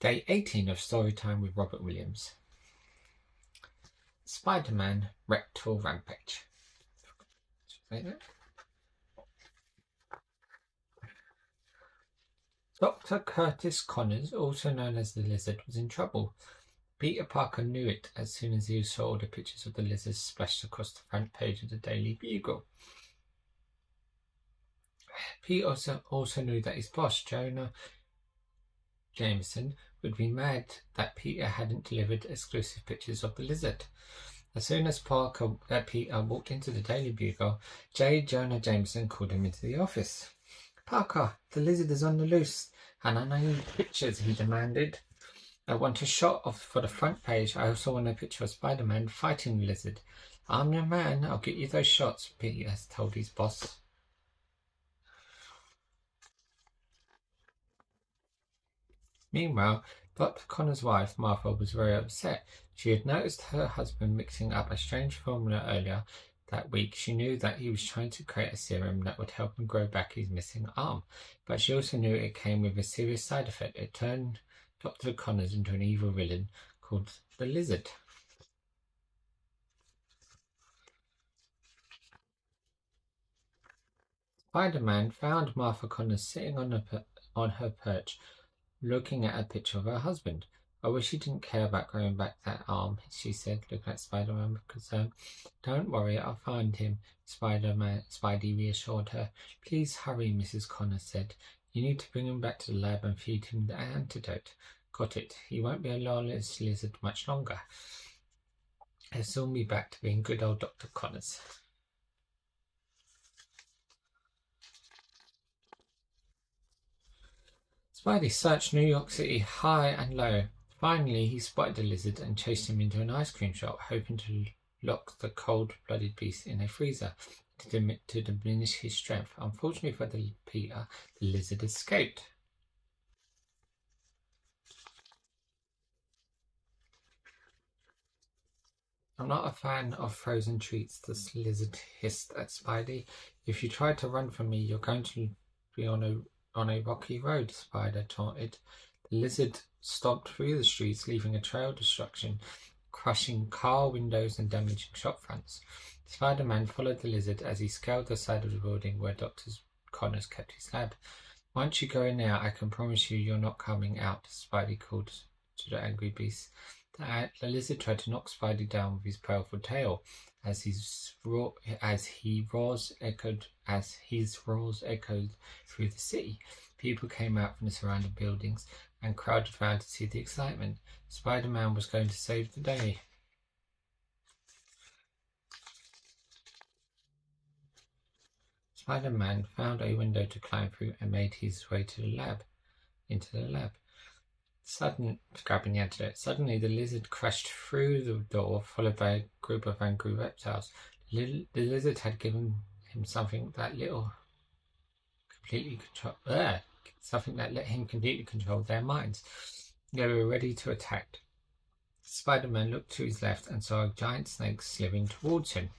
Day 18 of Storytime with Robert Williams. Spiderman, Reptile, Rampage. Dr. Curtis Connors, also known as the Lizard, was in trouble. Peter Parker knew it as soon as he saw all the pictures of the lizard splashed across the front page of the Daily Bugle. Pete also knew that his boss, Jonah Jameson, would be mad that Peter hadn't delivered exclusive pictures of the lizard. As soon as Peter walked into the Daily Bugle, Jonah Jameson called him into the office. "Parker, the lizard is on the loose, and I need pictures," he demanded. "I want a shot for the front page. I also want a picture of Spider-Man fighting the lizard." "I'm your man. I'll get you those shots," Peter told his boss. Meanwhile, Dr. Connor's wife, Martha, was very upset. She had noticed her husband mixing up a strange formula earlier that week. She knew that he was trying to create a serum that would help him grow back his missing arm, but she also knew it came with a serious side effect. It turned Dr. Connors into an evil villain called the Lizard. Spider-Man found Martha Connors sitting on her perch, looking at a picture of her husband. "I wish he didn't care about growing back that arm," she said, looking at Spider-Man with concern. "Don't worry, I'll find him," Spidey reassured her. "Please hurry," Mrs. Connors said. "You need to bring him back to the lab and feed him the antidote." "Got it. He won't be a lawless lizard much longer. He'll soon be back to being good old Dr. Connors." Spidey searched New York City high and low. Finally, he spotted the lizard and chased him into an ice cream shop, hoping to lock the cold-blooded beast in a freezer to diminish his strength. Unfortunately for Peter, the lizard escaped. "I'm not a fan of frozen treats," the lizard hissed at Spidey. "If you try to run from me, you're going to be on a rocky road," Spider taunted. The lizard stomped through the streets, leaving a trail of destruction, crushing car windows and damaging shop fronts. Spider-Man followed the lizard as he scaled the side of the building where Dr. Connors kept his lab. "Once you go in there, I can promise you're not coming out," Spidey called to the angry beast. The lizard tried to knock Spidey down with his powerful tail. As his roars echoed through the city, people came out from the surrounding buildings and crowded around to see the excitement. Spider-Man was going to save the day. Spider-Man found a window to climb through and made his way into the lab. Grabbing the antidote. Suddenly, the lizard crashed through the door, followed by a group of angry reptiles. The lizard had given him something that let him completely control their minds. They were ready to attack. Spider-Man looked to his left and saw a giant snake slithering towards him.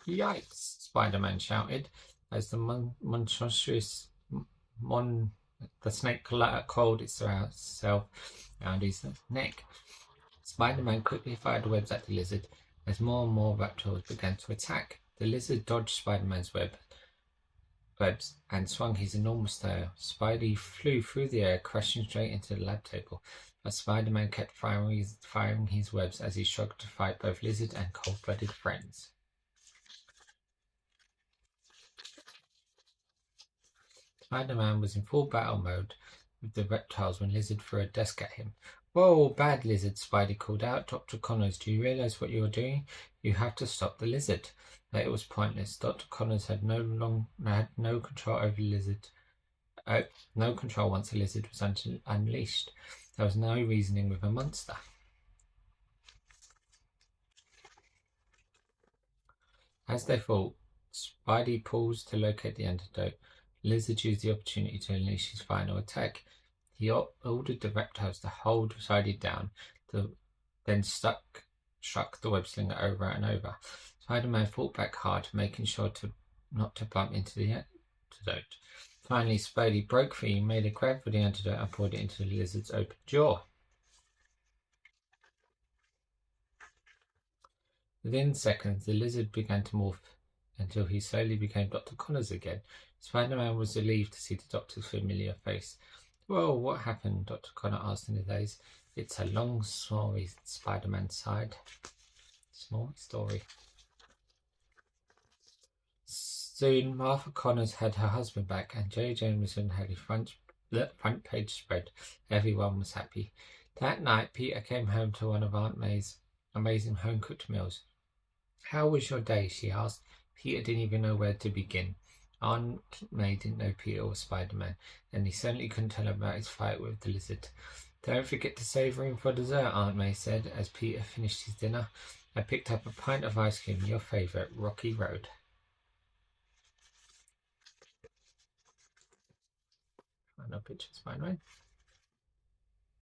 "Yikes!" Spider-Man shouted as the snake coiled itself around his neck. Spider-Man quickly fired webs at the lizard as more and more reptiles began to attack. The lizard dodged Spider-Man's webs and swung his enormous tail. Spidey flew through the air, crashing straight into the lab table, but Spider-Man kept firing his webs as he struggled to fight both lizard and cold-blooded friends. Spider-Man was in full battle mode with the reptiles when Lizard threw a desk at him. "Whoa, bad lizard," Spidey called out. "Dr. Connors, do you realize what you are doing? You have to stop the lizard." But it was pointless. Dr. Connors had no control over the lizard. No control once the lizard was unleashed. There was no reasoning with a monster. As they fought, Spidey paused to locate the antidote. Lizard used the opportunity to unleash his final attack. He ordered the reptiles to hold Spidey down, then struck the web slinger over and over. Spider-Man fought back hard, making sure to not to bump into the antidote. Finally, Spidey broke free, made a grab for the antidote, and poured it into the lizard's open jaw. Within seconds, the lizard began to morph until he slowly became Dr. Connors again. Spider-Man was relieved to see the doctor's familiar face. "Well, what happened?" Dr. Connor asked in a daze. "It's a long story," Spider-Man sighed. Small story. Soon, Martha Connors had her husband back, and J. Jameson had a front page spread. Everyone was happy. That night, Peter came home to one of Aunt May's amazing home-cooked meals. "How was your day?" she asked. Peter didn't even know where to begin. Aunt May didn't know Peter was Spider-Man, and he certainly couldn't tell about his fight with the lizard. "Don't forget to save room for dessert," Aunt May said as Peter finished his dinner. "I picked up a pint of ice cream, your favourite, Rocky Road." No pictures, Spider-Man.